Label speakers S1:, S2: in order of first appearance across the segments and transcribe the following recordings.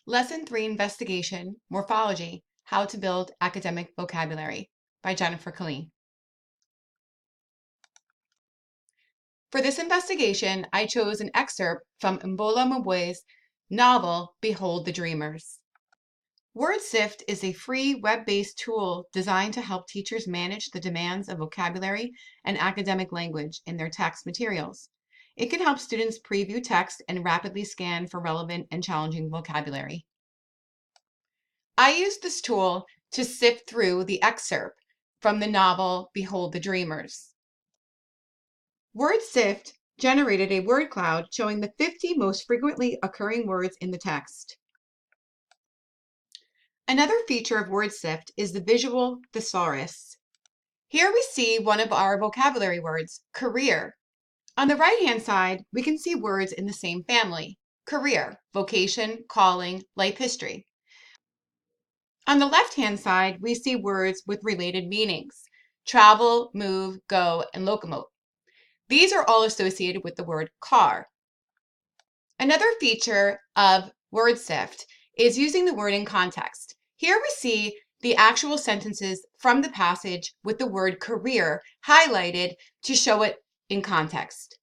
S1: Lesson 3 Investigation Morphology How to Build Academic Vocabulary by Jennifer Killeen. For this investigation, I chose an excerpt from Mbola Mbowe's novel, Behold the Dreamers. WordSift is a free web-based tool designed to help teachers manage the demands of vocabulary and academic language in their text materials. It can help students preview text and rapidly scan for relevant and challenging vocabulary. I used this tool to sift through the excerpt from the novel Behold the Dreamers. WordSift generated a word cloud showing the 50 most frequently occurring words in the text. Another feature of WordSift is the visual thesaurus. Here we see one of our vocabulary words, career. On the right-hand side, we can see words in the same family: career, vocation, calling, life history. On the left-hand side, we see words with related meanings: travel, move, go, and locomote. These are all associated with the word car. Another feature of WordSift is using the word in context. Here we see the actual sentences from the passage with the word career highlighted to show it in context.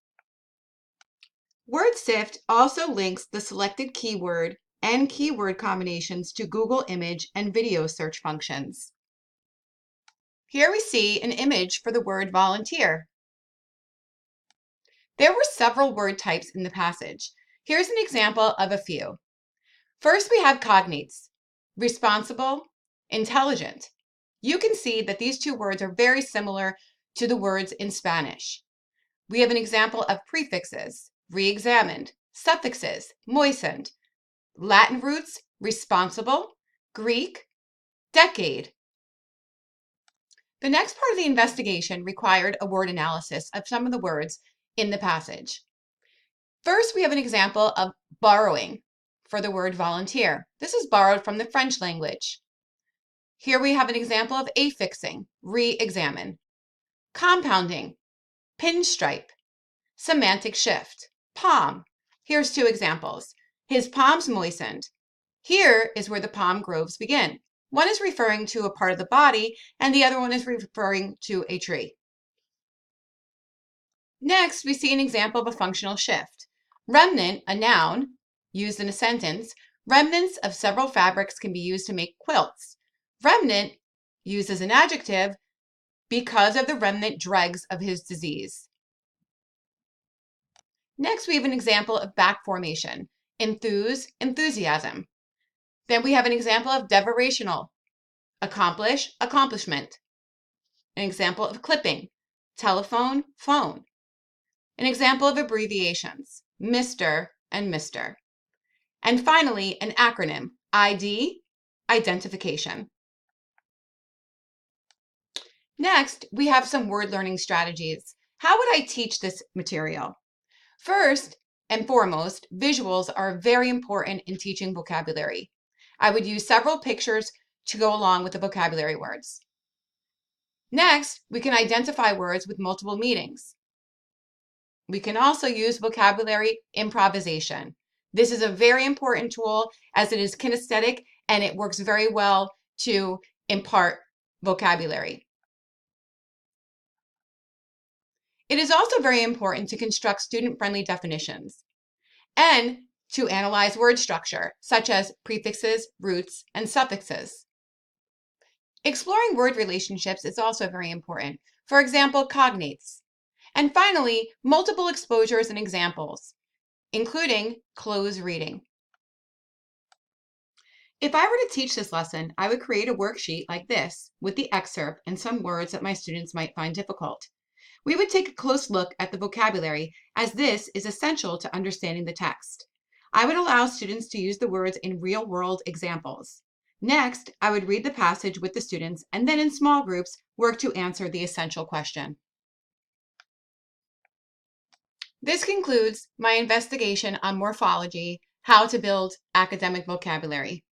S1: WordSift also links the selected keyword and keyword combinations to Google image and video search functions. Here we see an image for the word volunteer. There were several word types in the passage. Here's an example of a few. First, we have cognates: responsible, intelligent. You can see that these two words are very similar to the words in Spanish. We have an example of prefixes: re-examined, suffixes: moistened, Latin roots: responsible, Greek, decade. The next part of the investigation required a word analysis of some of the words in the passage. First, we have an example of borrowing for the word volunteer. This is borrowed from the French language. Here we have an example of affixing, re-examine, compounding, pinstripe, semantic shift, palm. Here's two examples. His palms moistened. Here is where the palm groves begin. One is referring to a part of the body, and the other one is referring to a tree. Next, we see an example of a functional shift. Remnant, a noun, used in a sentence. Remnants of several fabrics can be used to make quilts. Remnant, used as an adjective, because of the remnant dregs of his disease. Next, we have an example of back formation. Enthuse, enthusiasm. Then we have an example of derivational. Accomplish, accomplishment. An example of clipping. Telephone, phone. An example of abbreviations: Mr. and Mr. And finally, an acronym: ID, identification. Next, we have some word learning strategies. How would I teach this material? First and foremost, visuals are very important in teaching vocabulary. I would use several pictures to go along with the vocabulary words. Next, we can identify words with multiple meanings. We can also use vocabulary improvisation. This is a very important tool as it is kinesthetic and it works very well to impart vocabulary. It is also very important to construct student-friendly definitions and to analyze word structure, such as prefixes, roots, and suffixes. Exploring word relationships is also very important. For example, cognates. And finally, multiple exposures and examples, including close reading. If I were to teach this lesson, I would create a worksheet like this with the excerpt and some words that my students might find difficult. We would take a close look at the vocabulary, as this is essential to understanding the text. I would allow students to use the words in real-world examples. Next, I would read the passage with the students and then in small groups work to answer the essential question. This concludes my investigation on morphology, how to build academic vocabulary.